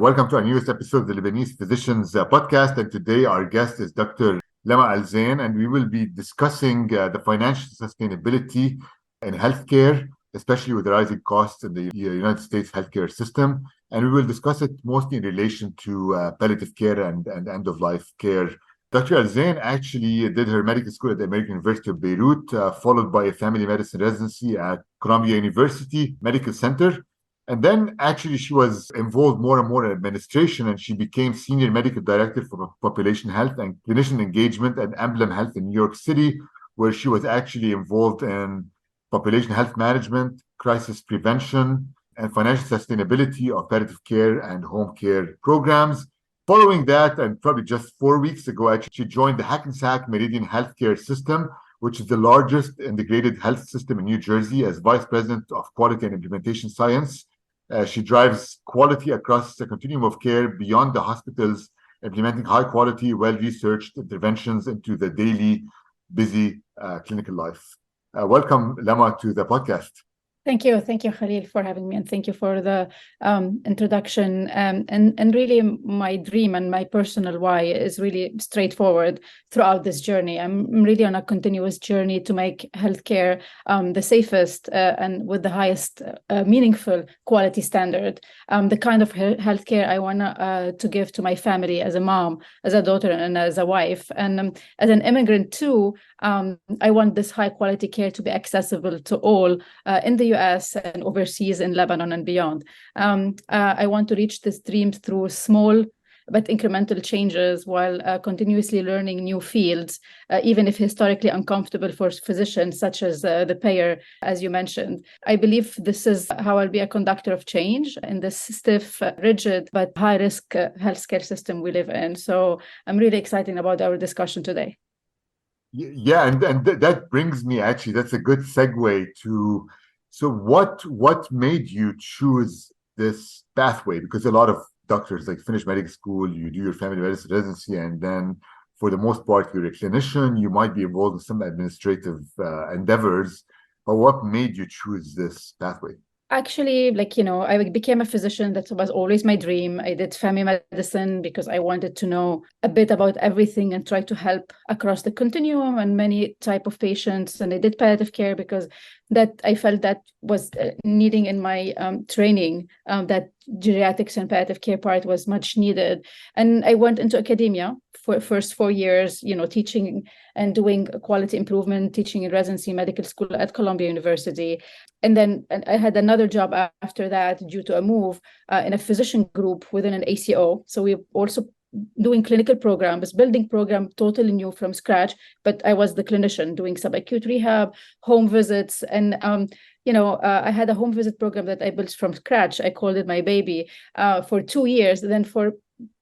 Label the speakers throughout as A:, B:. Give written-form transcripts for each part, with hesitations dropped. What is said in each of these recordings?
A: Welcome to our newest episode of the Lebanese Physicians Podcast. And today our guest is Dr. Lama El Zein, and we will be discussing the financial sustainability in healthcare, especially with the rising costs in the United States healthcare system. And we will discuss it mostly in relation to palliative care and end-of-life care. Dr. El Zein actually did her medical school at the American University of Beirut, followed by a family medicine residency at Columbia University Medical Center. And then actually she was involved more and more in administration, and she became Senior Medical Director for Population Health and Clinician Engagement at Emblem Health in New York City, where she was actually involved in population health management, crisis prevention, and financial sustainability of palliative care and home care programs. Following that, and probably just 4 weeks ago, actually, she joined the Hackensack Meridian Healthcare System, which is the largest integrated health system in New Jersey, as Vice President of Quality and Implementation Science. She drives quality across the continuum of care beyond the hospitals, implementing high-quality, well-researched interventions into the daily, busy clinical life. Welcome, Lama, to the podcast.
B: Thank you, Khalil, for having me, and thank you for the introduction. And really, my dream and my personal why is really straightforward throughout this journey. I'm really on a continuous journey to make healthcare the safest and with the highest meaningful quality standard. The kind of healthcare I want to give to my family as a mom, as a daughter, and as a wife, and as an immigrant too. I want this high quality care to be accessible to all in the US and overseas in Lebanon and beyond. I want to reach this dream through small but incremental changes while continuously learning new fields, even if historically uncomfortable for physicians, such as the payer, as you mentioned. I believe this is how I'll be a conductor of change in this stiff, rigid, but high-risk healthcare system we live in. So I'm really excited about our discussion today.
A: Yeah, and that brings me, actually, that's a good segue to, so what made you choose this pathway? Because a lot of doctors finish medical school, you do your family medicine residency, and then for the most part, you're a clinician, you might be involved in some administrative endeavors, but what made you choose this pathway?
B: Actually, I became a physician. That was always my dream. I did family medicine because I wanted to know a bit about everything and try to help across the continuum and many type of patients. And I did palliative care because that I felt that was needing in my training, that geriatrics and palliative care part was much needed. And I went into academia for the first 4 years, teaching and doing quality improvement, teaching in residency medical school at Columbia University. And then I had another job after that due to a move in a physician group within an ACO. So we also doing clinical programs, building program totally new from scratch, but I was the clinician doing subacute rehab, home visits, and I had a home visit program that I built from scratch. I called it my baby for 2 years. Then for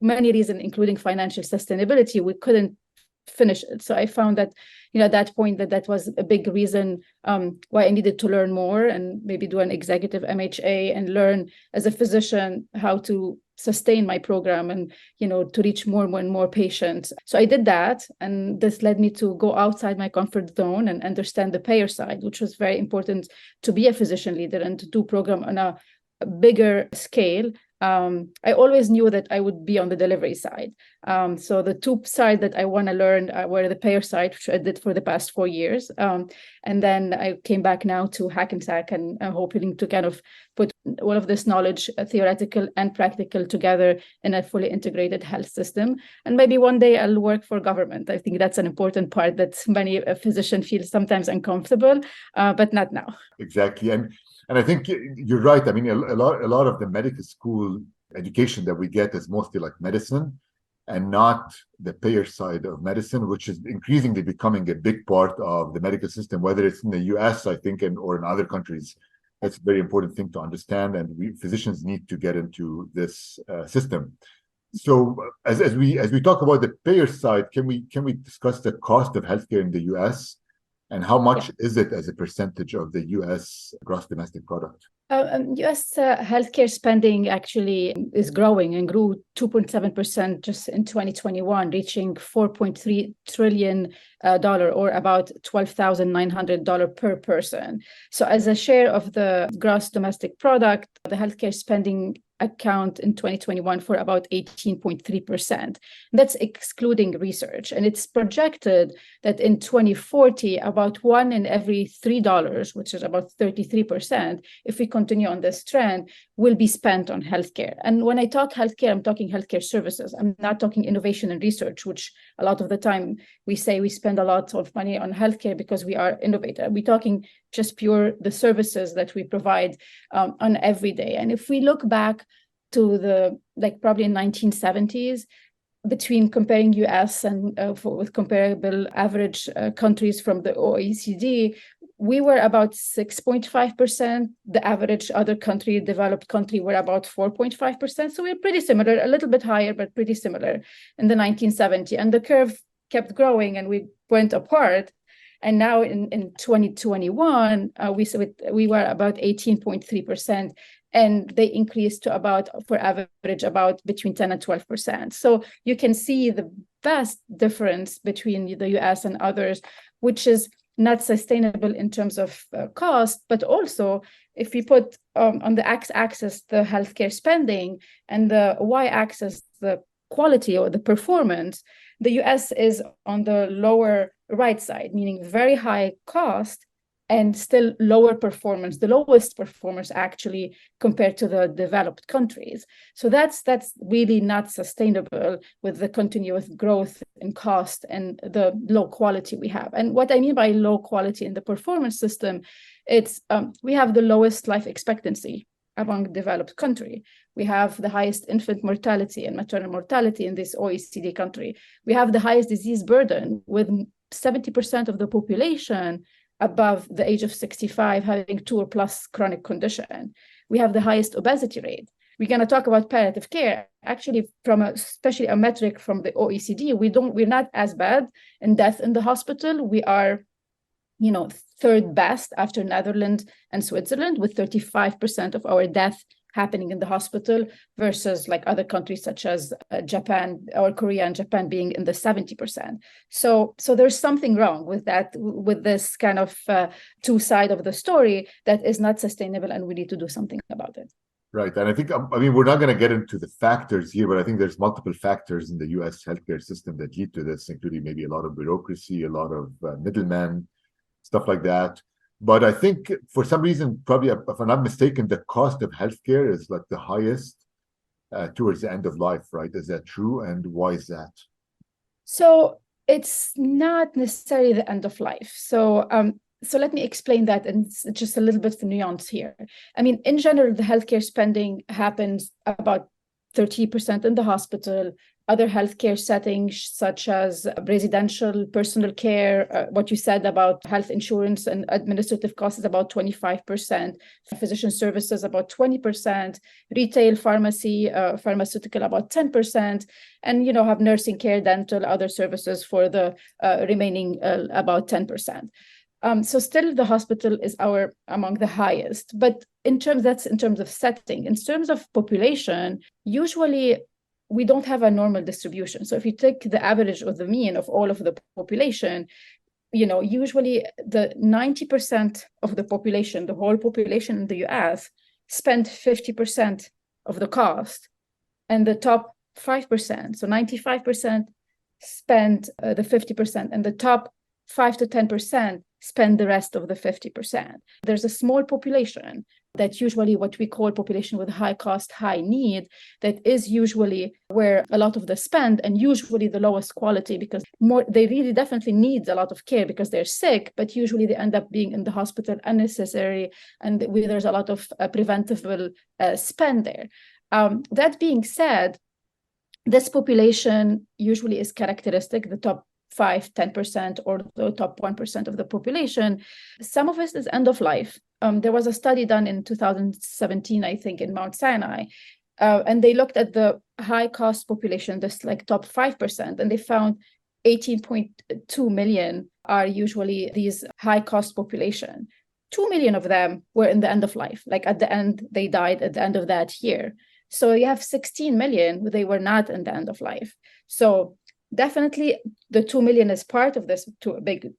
B: many reasons, including financial sustainability, we couldn't finish it. So I found that, at that point, that was a big reason why I needed to learn more and maybe do an executive MHA and learn as a physician how to sustain my program and, to reach more and more patients. So I did that. And this led me to go outside my comfort zone and understand the payer side, which was very important to be a physician leader and to do program on a bigger scale. I always knew that I would be on the delivery side. So the two sides that I want to learn were the payer side, which I did for the past 4 years. And then I came back now to Hackensack and hoping to kind of put all of this knowledge, theoretical and practical, together in a fully integrated health system. And maybe one day I'll work for government. I think that's an important part that many physicians feel sometimes uncomfortable, but not now.
A: Exactly. And I think you're right. I mean, a lot of the medical school education that we get is mostly like medicine and not the payer side of medicine, which is increasingly becoming a big part of the medical system, whether it's in the US, I think, or in other countries. That's a very important thing to understand. And physicians need to get into this system. So as we talk about the payer side, can we discuss the cost of healthcare in the US? And how much is it as a percentage of the U.S. gross domestic product?
B: U.S. Healthcare spending actually is growing and grew 2.7% just in 2021, reaching $4.3 trillion or about $12,900 per person. So as a share of the gross domestic product, the healthcare spending account in 2021 for about 18.3%. That's excluding research. And it's projected that in 2040, about $1 in every $3, which is about 33%, if we continue on this trend, will be spent on healthcare. And when I talk healthcare, I'm talking healthcare services. I'm not talking innovation and research, which a lot of the time we say we spend a lot of money on healthcare because we are innovative. We're talking just pure the services that we provide on every day. And if we look back to probably in 1970s, between comparing US and with comparable average countries from the OECD, we were about 6.5%. The average other country, developed country, were about 4.5%. So we're pretty similar, a little bit higher, but pretty similar in the 1970s. And the curve kept growing and we went apart. And now in 2021, we were about 18.3%, and they increased to about, for average, about between 10 and 12%. So you can see the vast difference between the US and others, which is not sustainable in terms of cost, but also if we put on the x-axis the healthcare spending and the y-axis the quality or the performance, the US is on the lower right side, meaning very high cost and still lower performance, the lowest performance actually compared to the developed countries. So that's really not sustainable with the continuous growth in cost and the low quality we have. And what I mean by low quality in the performance system, it's we have the lowest life expectancy among developed country. We have the highest infant mortality and maternal mortality in this OECD country. We have the highest disease burden, with 70% of the population above the age of 65 having 2 or plus chronic condition. We have the highest obesity rate. We're going to talk about palliative care. Actually, especially a metric from the OECD, we're not as bad in death in the hospital. We are, third best after Netherlands and Switzerland, with 35% of our death happening in the hospital versus like other countries such as Japan or Korea and Japan being in the 70%. So there's something wrong with that, with this kind of two side of the story that is not sustainable, and we need to do something about it.
A: Right. And I think, we're not going to get into the factors here, but I think there's multiple factors in the US healthcare system that lead to this, including maybe a lot of bureaucracy, a lot of middlemen, stuff like that. But I think for some reason, probably if I'm not mistaken, the cost of healthcare is like the highest towards the end of life, right? Is that true? And why is that?
B: So it's not necessarily the end of life. So let me explain that, and it's just a little bit of nuance here. I mean, in general, the healthcare spending happens about 30% in the hospital. Other healthcare settings, such as residential personal care, what you said about health insurance and administrative costs, is about 25%. Physician services, about 20%. Retail, pharmacy, pharmaceutical, about 10%. And, have nursing care, dental, other services for the remaining about 10%. So still the hospital is among the highest, but that's in terms of setting. In terms of population, usually we don't have a normal distribution. So if you take the average or the mean of all of the population, usually the 90% of the population, the whole population in the US, spend 50% of the cost, and the top 5%, so 95% spend the 50%, and the top 5 to 10% spend the rest of the 50%. There's a small population that usually what we call population with high cost, high need, that is usually where a lot of the spend, and usually the lowest quality, because they really definitely need a lot of care because they're sick, but usually they end up being in the hospital unnecessary, and there's a lot of preventable spend there. That being said, this population usually is characteristic, the top 5, 10%, or the top 1% of the population. Some of it is end of life. There was a study done in 2017, I think, in Mount Sinai, and they looked at the high cost population, this like top 5%, and they found 18.2 million are usually these high cost population. 2 million of them were in the end of life, like at the end, they died at the end of that year. So you have 16 million, they were not in the end of life. So definitely the 2 million is part of this to a big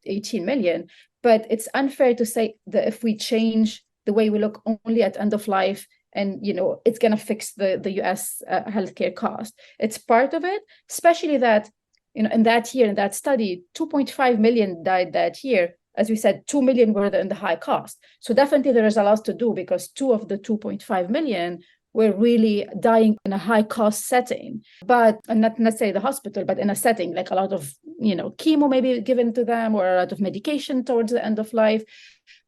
B: 18 million, but it's unfair to say that if we change the way we look only at end of life and it's going to fix the US healthcare cost. It's part of it, especially that in that year, in that study, 2.5 million died that year. As we said, 2 million were in the high cost. So definitely there is a lot to do, because 2 of the 2.5 million were really dying in a high cost setting, but not necessarily the hospital, but in a setting like a lot of chemo maybe given to them, or a lot of medication towards the end of life.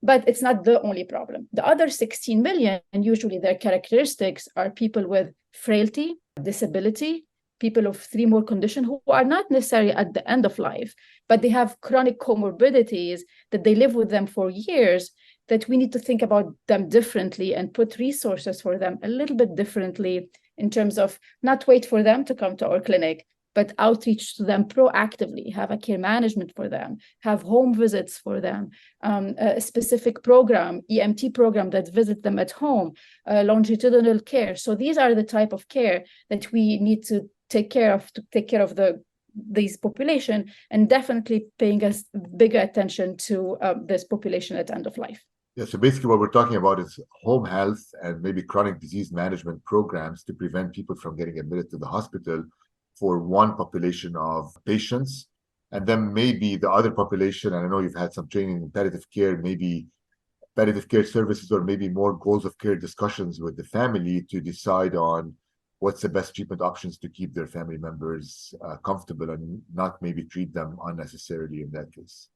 B: But it's not the only problem. The other 16 million, and usually their characteristics are people with frailty, disability, people of 3 more conditions who are not necessarily at the end of life, but they have chronic comorbidities that they live with them for years, that we need to think about them differently and put resources for them a little bit differently, in terms of not wait for them to come to our clinic, but outreach to them proactively, have a care management for them, have home visits for them, a specific program, EMT program that visits them at home, longitudinal care. So these are the type of care that we need to take care of these population, and definitely paying us bigger attention to this population at end of life.
A: Yeah, so basically what we're talking about is home health and maybe chronic disease management programs to prevent people from getting admitted to the hospital for one population of patients. And then maybe the other population, and I know you've had some training in palliative care, maybe palliative care services, or maybe more goals of care discussions with the family to decide on what's the best treatment options to keep their family members comfortable, and not maybe treat them unnecessarily in that case.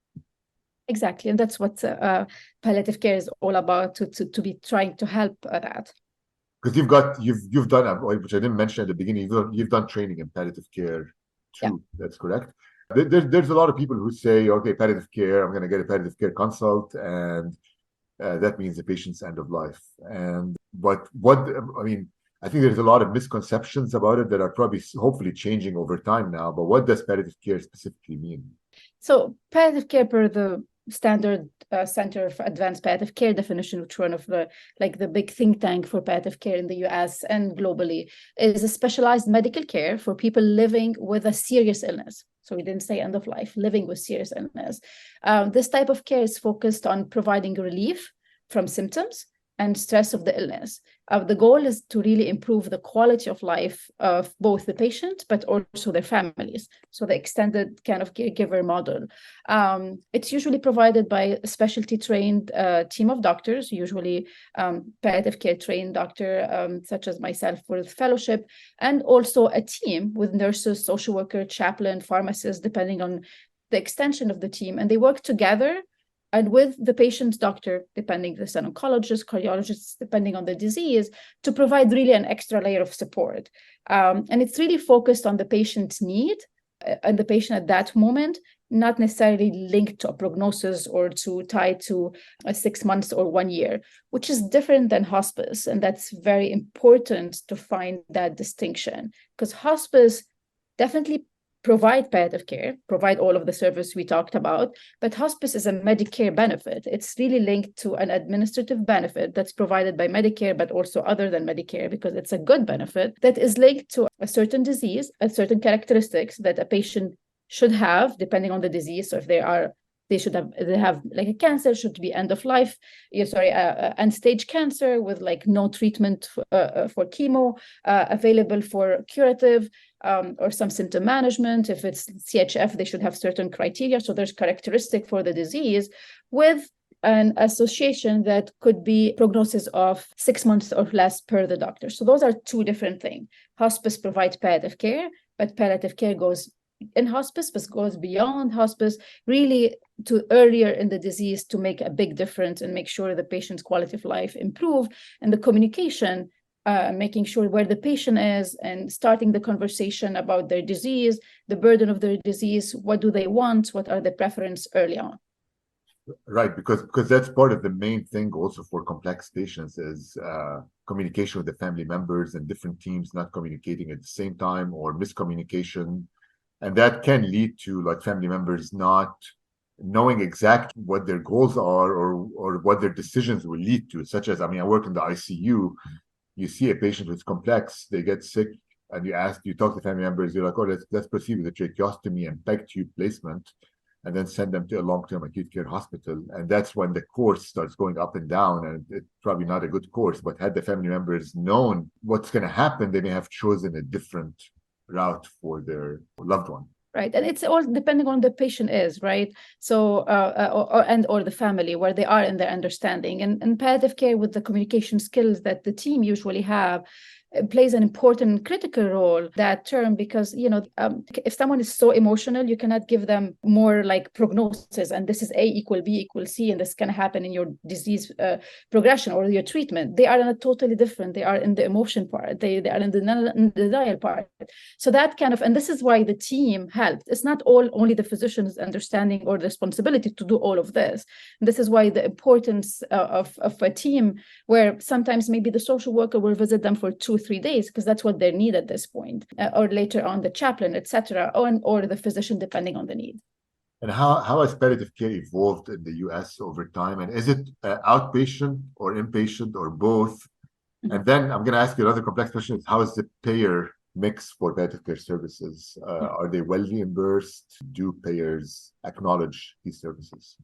B: Exactly, and that's what palliative care is all about, to be trying to help that.
A: Because you've done, which I didn't mention at the beginning, you've done training in palliative care too. Yeah. That's correct. There's a lot of people who say, okay, palliative care, I'm going to get a palliative care consult, and that means the patient's end of life. But I think there's a lot of misconceptions about it that are probably hopefully changing over time now. But what does palliative care specifically mean?
B: So palliative care, per the standard Center for Advanced Palliative Care definition, which one of the big think tank for palliative care in the US and globally, is a specialized medical care for people living with a serious illness. So we didn't say end of life, living with serious illness. This type of care is focused on providing relief from symptoms and stress of the illness. The goal is to really improve the quality of life of both the patient, but also their families. So the extended kind of caregiver model. It's usually provided by a specialty trained team of doctors, usually palliative care trained doctor, such as myself with fellowship, and also a team with nurses, social worker, chaplain, pharmacists, depending on the extension of the team. And they work together and with the patient's doctor, depending there's an oncologist, cardiologist, depending on the disease, to provide really an extra layer of support. And it's really focused on the patient's need and the patient at that moment, not necessarily linked to a prognosis or tied to 6 months or 1 year, which is different than hospice. And that's very important to find that distinction, because hospice definitely provide palliative care, provide all of the service we talked about, but hospice is a Medicare benefit. It's really linked to an administrative benefit that's provided by Medicare, but also other than Medicare, because it's a good benefit that is linked to a certain disease, a certain characteristics that a patient should have, depending on the disease. So if they have like a cancer, should be end of life, end stage cancer with like no treatment for chemo, available for curative, or some symptom management. If it's CHF, they should have certain criteria. So there's characteristic for the disease with an association that could be prognosis of 6 months or less per the doctor. So those are two different things. Hospice provides palliative care, but palliative care goes in hospice, but goes beyond hospice, really to earlier in the disease, to make a big difference and make sure the patient's quality of life improve, and the communication, making sure where the patient is and starting the conversation about their disease, the burden of their disease, what do they want, what are their preference early on.
A: Right, because that's part of the main thing also for complex patients is communication with the family members and different teams not communicating at the same time, or miscommunication. And that can lead to like family members not knowing exactly what their goals are or what their decisions will lead to, such as, I work in the ICU. You see a patient who's complex, they get sick, and you talk to family members, you're like, oh, let's proceed with the tracheostomy and PEG tube placement. and then send them to a long-term acute care hospital. And that's when the course starts going up and down, and it's probably not a good course. But had the family members known what's going to happen, they may have chosen a different route for their loved one.
B: Right. And it's all depending on the patient is, right? So, or the family, where they are in their understanding. And palliative care, with the communication skills that the team usually have, plays an important critical role, that term, because if someone is so emotional, you cannot give them more like prognosis, and this is A equal B equal C, and this can happen in your disease progression or your treatment. They are in a totally different, they are in the emotion part, they are in the denial part. So that kind of, and this is why the team helped. It's not only the physician's understanding or the responsibility to do all of this. And this is why the importance of a team, where sometimes maybe the social worker will visit them for 2-3 days, because that's what they need at this point, or later on the chaplain, etc., or the physician, depending on the need.
A: And how has palliative care evolved in the U.S. over time? And is it outpatient or inpatient or both? Mm-hmm. And then I'm going to ask you another complex question: is how is the payer mix for palliative care services? Are they well reimbursed? Do payers acknowledge these services?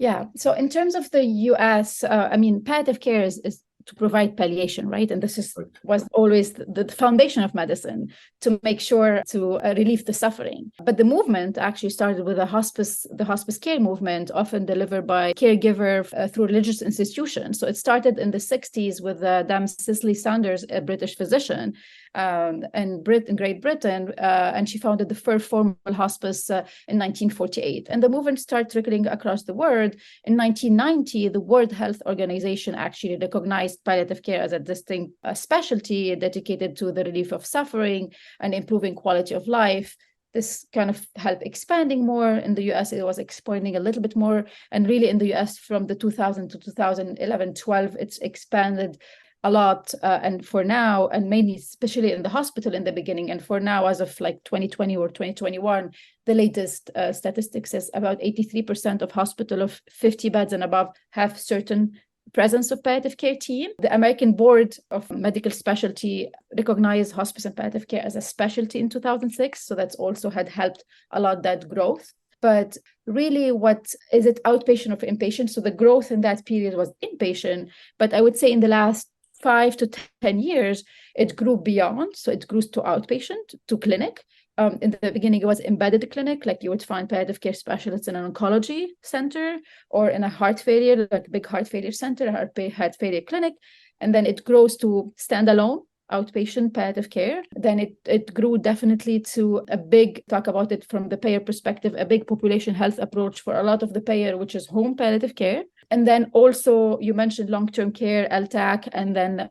B: Yeah. So in terms of the U.S., palliative care is to provide palliation, right? And this was always the foundation of medicine, to make sure to relieve the suffering. But the movement actually started with the hospice care movement, often delivered by caregiver through religious institutions. So it started in the 60s with Dame Cicely Saunders, a British physician, in Great Britain, and she founded the first formal hospice in 1948. And the movement started trickling across the world. In 1990, the World Health Organization actually recognized palliative care as a distinct specialty dedicated to the relief of suffering and improving quality of life. This kind of helped expanding more. In the US, it was expanding a little bit more. And really in the US, from the 2000 to 2011-12, it's expanded a lot. And for now, and mainly, especially in the hospital in the beginning, and for now, as of like 2020 or 2021, the latest statistics says about 83% of hospital of 50 beds and above have certain presence of palliative care team. The American Board of Medical Specialty recognized hospice and palliative care as a specialty in 2006. So that's also had helped a lot, that growth. But really, what is it, outpatient or inpatient? So the growth in that period was inpatient. But I would say in the last 5 to 10 years, it grew beyond. So it grew to outpatient, to clinic. In the beginning, it was embedded clinic, like you would find palliative care specialists in an oncology center or in a heart failure, like a big heart failure center, heart failure clinic. And then it grows to standalone outpatient palliative care. Then it grew definitely to a big, talk about it from the payer perspective, a big population health approach for a lot of the payer, which is home palliative care. And then also you mentioned long-term care, LTAC, and then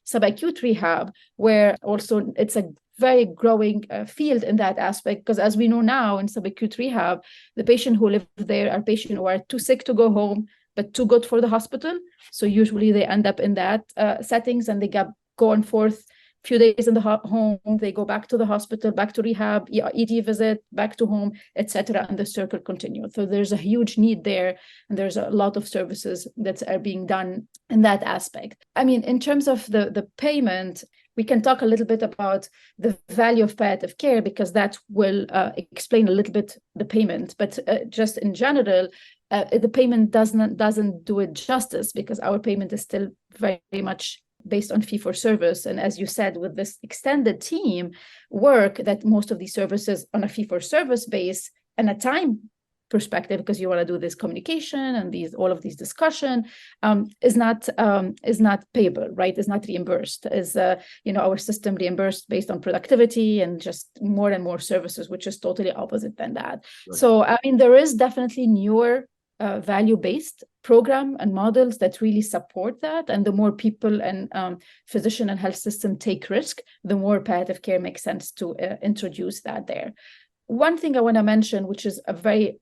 B: subacute rehab, where also it's a very growing field in that aspect, because as we know now in subacute rehab, the patient who live there are patients who are too sick to go home, but too good for the hospital. So usually they end up in that settings, and they go on forth few days in the home, they go back to the hospital, back to rehab, ED visit, back to home, etc., and the circle continues. So there's a huge need there, and there's a lot of services that are being done in that aspect. I mean, in terms of the payment, we can talk a little bit about the value of palliative care, because that will explain a little bit the payment. But just in general, the payment doesn't do it justice, because our payment is still very much based on fee-for-service. And as you said, with this extended team work, that most of these services on a fee-for-service base and a time perspective, because you want to do this communication and all of these discussion, is not payable, right? Is not reimbursed. Is our system reimbursed based on productivity and just more and more services, which is totally opposite than that. Right. So I mean, there is definitely newer value-based program and models that really support that. And the more people and physician and health system take risk, the more palliative care makes sense to introduce that there. One thing I want to mention, which is a very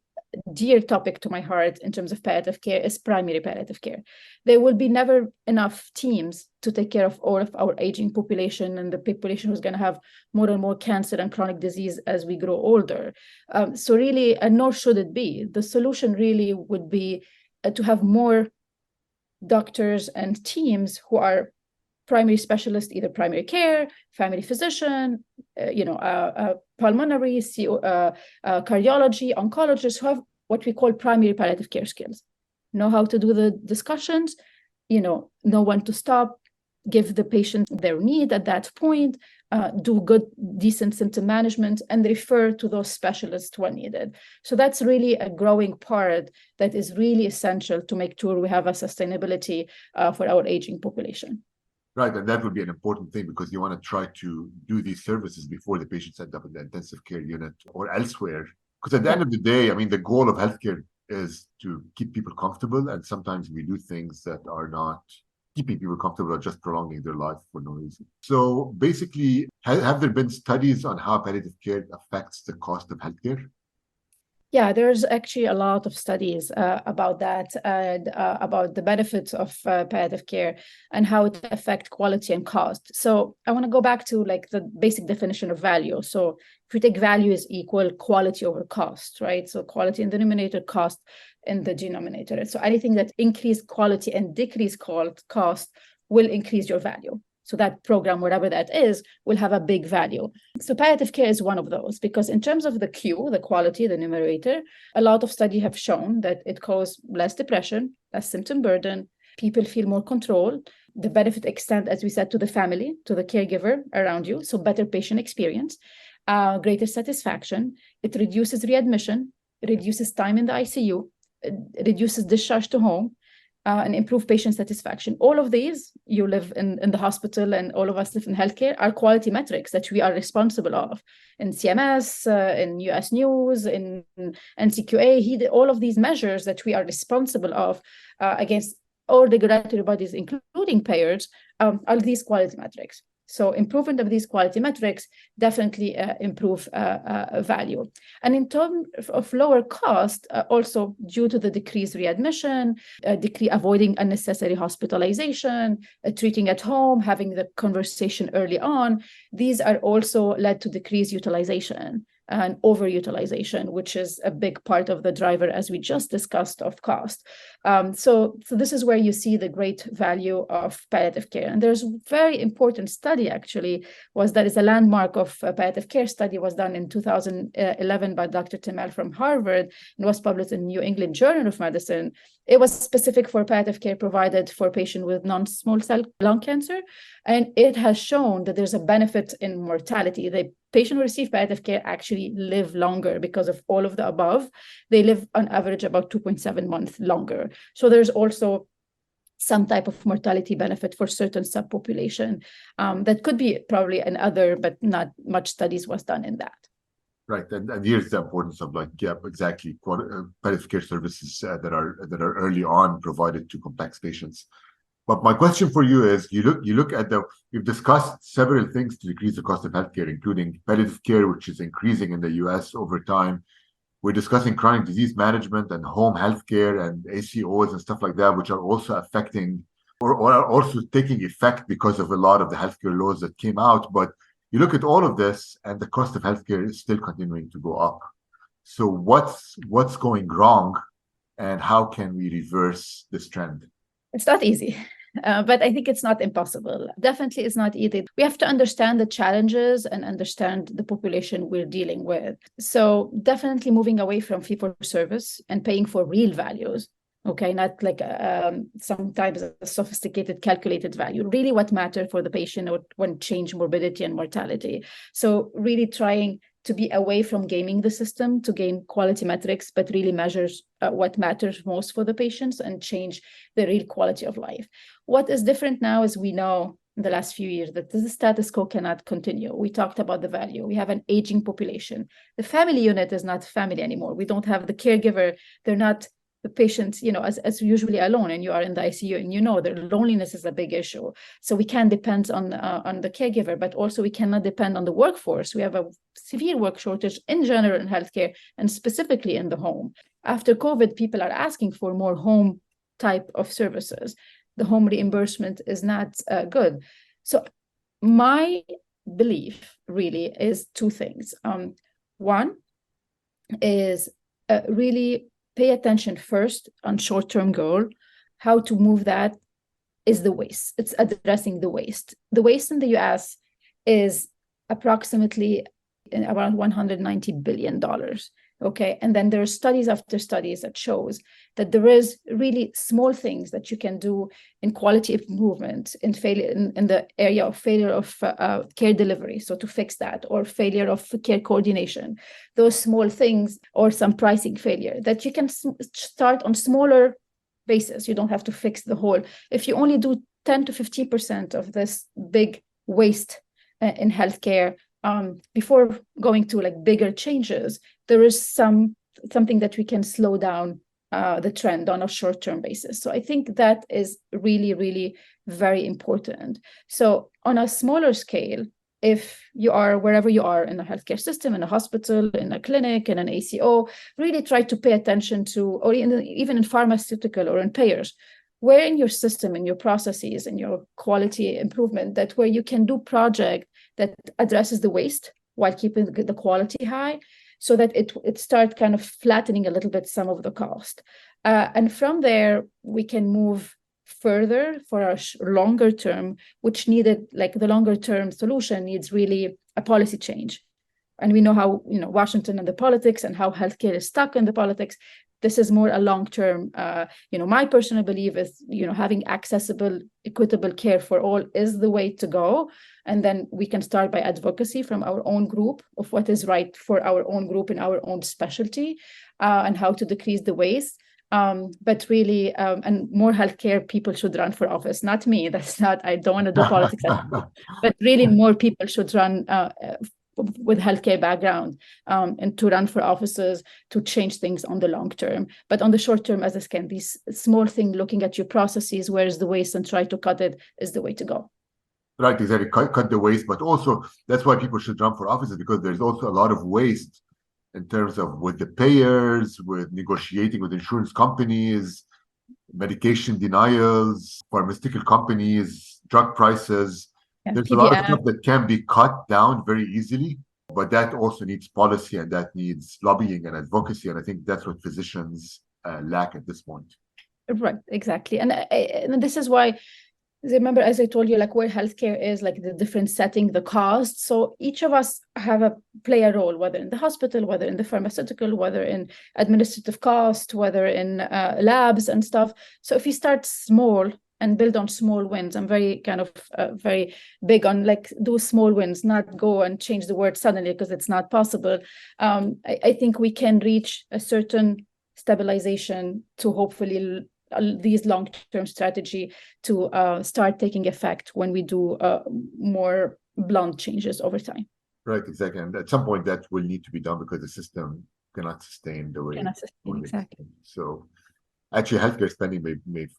B: dear topic to my heart in terms of palliative care, is primary palliative care. There will be never enough teams to take care of all of our aging population and the population who's going to have more and more cancer and chronic disease as we grow older. So really, and nor should it be, the solution really would be to have more doctors and teams who are primary specialist, either primary care, family physician, pulmonary, cardiology, oncologists who have what we call primary palliative care skills. Know how to do the discussions, know when to stop, give the patient their need at that point, do good, decent symptom management, and refer to those specialists when needed. So that's really a growing part that is really essential to make sure we have a sustainability for our aging population.
A: Right, and that would be an important thing because you want to try to do these services before the patients end up in the intensive care unit or elsewhere. Because at the end of the day, I mean, the goal of healthcare is to keep people comfortable, and sometimes we do things that are not keeping people comfortable or just prolonging their life for no reason. So basically, have there been studies on how palliative care affects the cost of healthcare?
B: Yeah, there's actually a lot of studies about that and about the benefits of palliative care and how it affects quality and cost. So I want to go back to like the basic definition of value. So if we take value is equal quality over cost, right? So quality in the numerator, cost in the denominator. So anything that increase quality and decrease cost will increase your value. So that program, whatever that is, will have a big value. So palliative care is one of those because in terms of the Q, the quality, the numerator, a lot of studies have shown that it causes less depression, less symptom burden, people feel more control. The benefit extend, as we said, to the family, to the caregiver around you. So better patient experience, greater satisfaction. It reduces readmission, reduces time in the ICU, it reduces discharge to home, and improve patient satisfaction. All of these, you live in the hospital and all of us live in healthcare, are quality metrics that we are responsible of. In CMS, in US News, in NCQA, all of these measures that we are responsible of against all regulatory bodies, including payers, are these quality metrics. So improvement of these quality metrics definitely improve value. And in terms of lower cost, also due to the decreased readmission, avoiding unnecessary hospitalization, treating at home, having the conversation early on, these are also led to decreased utilization and overutilization, which is a big part of the driver, as we just discussed, of cost. So this is where you see the great value of palliative care. And there's a very important study, actually, that is a landmark of palliative care study, was done in 2011 by Dr. Timel from Harvard, and was published in New England Journal of Medicine. It was specific for palliative care provided for patients with non-small cell lung cancer. And it has shown that there's a benefit in mortality. The patient who receive palliative care actually live longer because of all of the above. They live on average about 2.7 months longer. So there's also some type of mortality benefit for certain subpopulation that could be probably another, but not much studies was done in that.
A: Right, and here's the importance of palliative care services that are early on provided to complex patients. But my question for you is: you look at we've discussed several things to decrease the cost of healthcare, including palliative care, which is increasing in the U.S. over time. We're discussing chronic disease management and home healthcare and ACOs and stuff like that, which are also affecting or are also taking effect because of a lot of the healthcare laws that came out. But you look at all of this, and the cost of healthcare is still continuing to go up. So what's going wrong, and how can we reverse this trend?
B: It's not easy, but I think it's not impossible. Definitely, it's not easy. We have to understand the challenges and understand the population we're dealing with. So definitely moving away from fee-for-service and paying for real values. Okay, not like sometimes a sophisticated calculated value, really what matters for the patient when change morbidity and mortality. So really trying to be away from gaming the system to gain quality metrics, but really measures what matters most for the patients and change the real quality of life. What is different now is we know in the last few years that the status quo cannot continue. We talked about the value. We have an aging population. The family unit is not family anymore. We don't have the caregiver. They're not the patient, as usually alone, and you are in the ICU, and their loneliness is a big issue. So we can depend on the caregiver, but also we cannot depend on the workforce. We have a severe work shortage in general in healthcare and specifically in the home. After COVID, people are asking for more home type of services. The home reimbursement is not good. So my belief really is two things. One is really pay attention first on short-term goal, how to move that is the waste. It's addressing the waste. The waste in the US is approximately around $190 billion. Okay. And then there are studies after studies that shows that there is really small things that you can do in quality improvement in failure in the area of failure of care delivery. So to fix that, or failure of care coordination, those small things, or some pricing failure that you can start on smaller basis. You don't have to fix the whole. If you only do 10 to 15% of this big waste in healthcare, before going to like bigger changes, there is something that we can slow down the trend on a short-term basis. So I think that is really, really very important. So on a smaller scale, if you are wherever you are in a healthcare system, in a hospital, in a clinic, in an ACO, really try to pay attention to, or even in pharmaceutical or in payers, where in your system, in your processes, in your quality improvement, that where you can do project that addresses the waste while keeping the quality high, so that it start kind of flattening a little bit some of the cost. And from there, we can move further for our longer term, which needed, like the longer term solution needs really a policy change. And we know how, Washington and the politics and how healthcare is stuck in the politics. This is more a long-term, my personal belief is, having accessible, equitable care for all is the way to go. And then we can start by advocacy from our own group of what is right for our own group in our own specialty, and how to decrease the waste. But really, and more healthcare people should run for office. Not me. I don't want to do politics, but really more people should run with healthcare background, and to run for offices to change things on the long term. But on the short term, as this can be small thing, looking at your processes, where is the waste, and try to cut it is the way to go.
A: Right, exactly. Cut the waste, but also that's why people should run for offices, because there's also a lot of waste in terms of with the payers, with negotiating with insurance companies, medication denials, pharmaceutical companies, drug prices.
B: Yeah,
A: There's a
B: PBM.
A: lot of stuff that can be cut down very easily, but that also needs policy, and that needs lobbying and advocacy. And I think that's what physicians lack at this point.
B: Right, exactly. And this is why, remember, as I told you, like where healthcare is, like the different setting, the cost. So each of us play a role, whether in the hospital, whether in the pharmaceutical, whether in administrative cost, whether in labs and stuff. So if you start small and build on small wins, I'm very very big on do small wins, not go and change the world suddenly, because it's not possible. I think we can reach a certain stabilization to hopefully these long-term strategy to start taking effect when we do more blunt changes over time.
A: Right, exactly. And at some point that will need to be done, because the system cannot sustain the way.
B: Exactly.
A: So actually, healthcare spending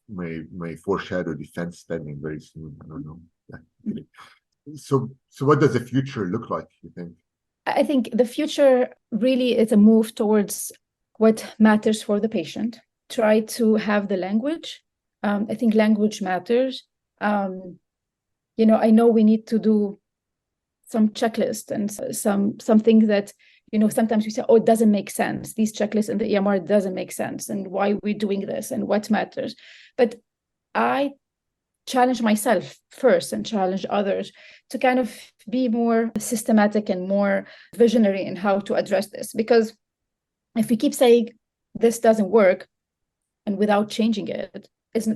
A: may foreshadow defense spending very soon. I don't know. Yeah. So what does the future look like, you think?
B: I think the future really is a move towards what matters for the patient. Try to have the language. I think language matters. I know we need to do some checklist and something that, sometimes we say, oh, it doesn't make sense. These checklists in the EMR doesn't make sense. And why are we doing this and what matters? But I challenge myself first and challenge others to kind of be more systematic and more visionary in how to address this. Because if we keep saying this doesn't work, and without changing it's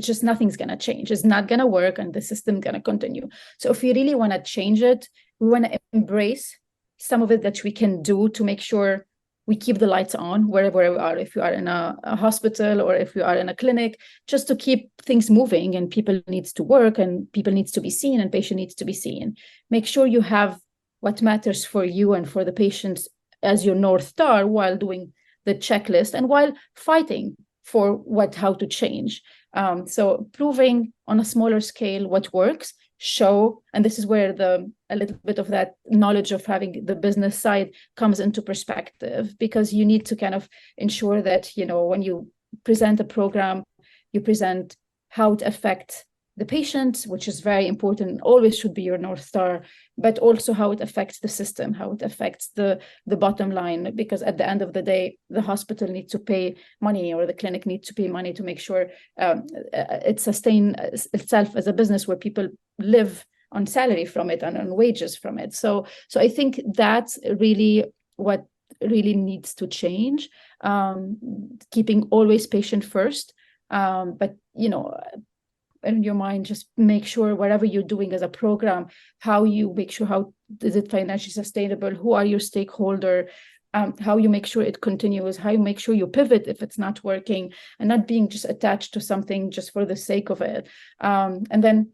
B: just nothing's going to change. It's not going to work, and the system's going to continue. So if we really want to change it, we want to embrace some of it that we can do to make sure we keep the lights on wherever we are. If you are in a hospital or if you are in a clinic, just to keep things moving, and people needs to work, and people needs to be seen, and patient needs to be seen. Make sure you have what matters for you and for the patients as your North Star, while doing the checklist and while fighting for how to change. So proving on a smaller scale what works, show, and this is where a little bit of that knowledge of having the business side comes into perspective, because you need to kind of ensure that, when you present a program, you present how it affects the patient, which is very important, always should be your North Star, but also how it affects the system, how it affects the bottom line, because at the end of the day, the hospital needs to pay money or the clinic needs to pay money to make sure it sustains itself as a business where people live on salary from it and on wages from it. So I think that's really what really needs to change, keeping always patient first, but in your mind, just make sure whatever you're doing as a program, how you make sure, how is it financially sustainable, who are your stakeholder, how you make sure it continues, how you make sure you pivot if it's not working, and not being just attached to something just for the sake of it. And then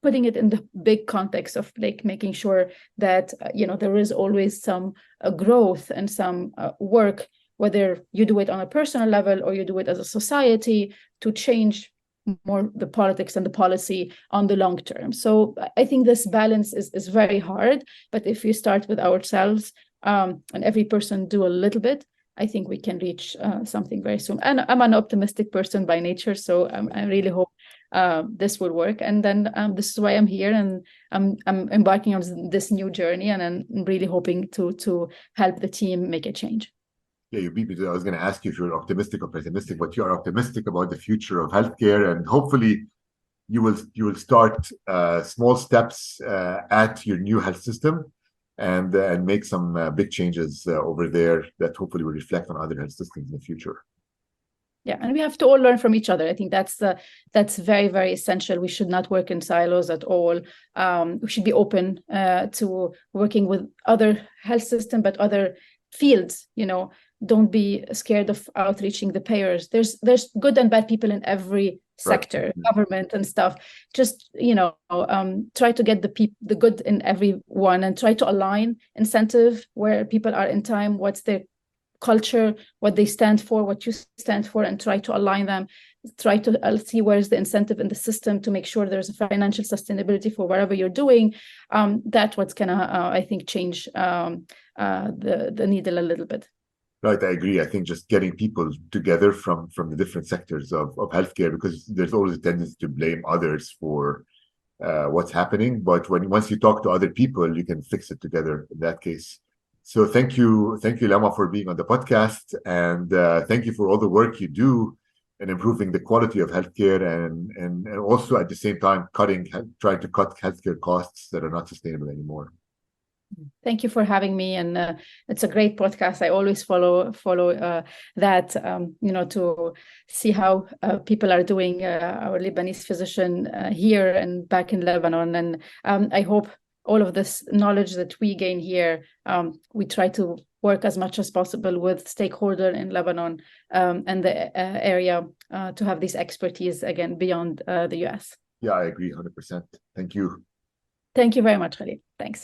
B: putting it in the big context of like making sure that there is always some growth and some work, whether you do it on a personal level or you do it as a society, to change more the politics and the policy on the long term. So I think this balance is very hard, but if we start with ourselves and every person do a little bit, I think we can reach something very soon. And I'm an optimistic person by nature, so I really hope this will work. And then this is why I'm here, and I'm embarking on this new journey, and I'm really hoping to help the team make a change.
A: Yeah, you beat me to that. I was going to ask you if you're optimistic or pessimistic, but you are optimistic about the future of healthcare, and hopefully you will start small steps at your new health system and make some big changes over there that hopefully will reflect on other health systems in the future.
B: Yeah, and we have to all learn from each other. I think that's very, very essential. We should not work in silos at all. We should be open to working with other health systems, but other fields. Don't be scared of outreaching the payers. There's good and bad people in every sector, right. Government and stuff. Just try to get the good in everyone, and try to align incentive where people are in time, what's their culture, what they stand for, what you stand for, and try to align them. Try to see where's the incentive in the system to make sure there's a financial sustainability for whatever you're doing. That's what's gonna, I think, change the needle a little bit.
A: Right, I agree. I think just getting people together from the different sectors of healthcare, because there's always a tendency to blame others for what's happening. But once you talk to other people, you can fix it together in that case. So thank you, Lama, for being on the podcast, and thank you for all the work you do in improving the quality of healthcare, and also at the same time trying to cut healthcare costs that are not sustainable anymore.
B: Thank you for having me, and it's a great podcast. I always follow that, to see how people are doing. Our Lebanese physician here and back in Lebanon, and I hope all of this knowledge that we gain here, we try to work as much as possible with stakeholders in Lebanon and the area to have this expertise again beyond the US.
A: Yeah, I agree 100%. Thank you.
B: Thank you very much, Khalid. Thanks.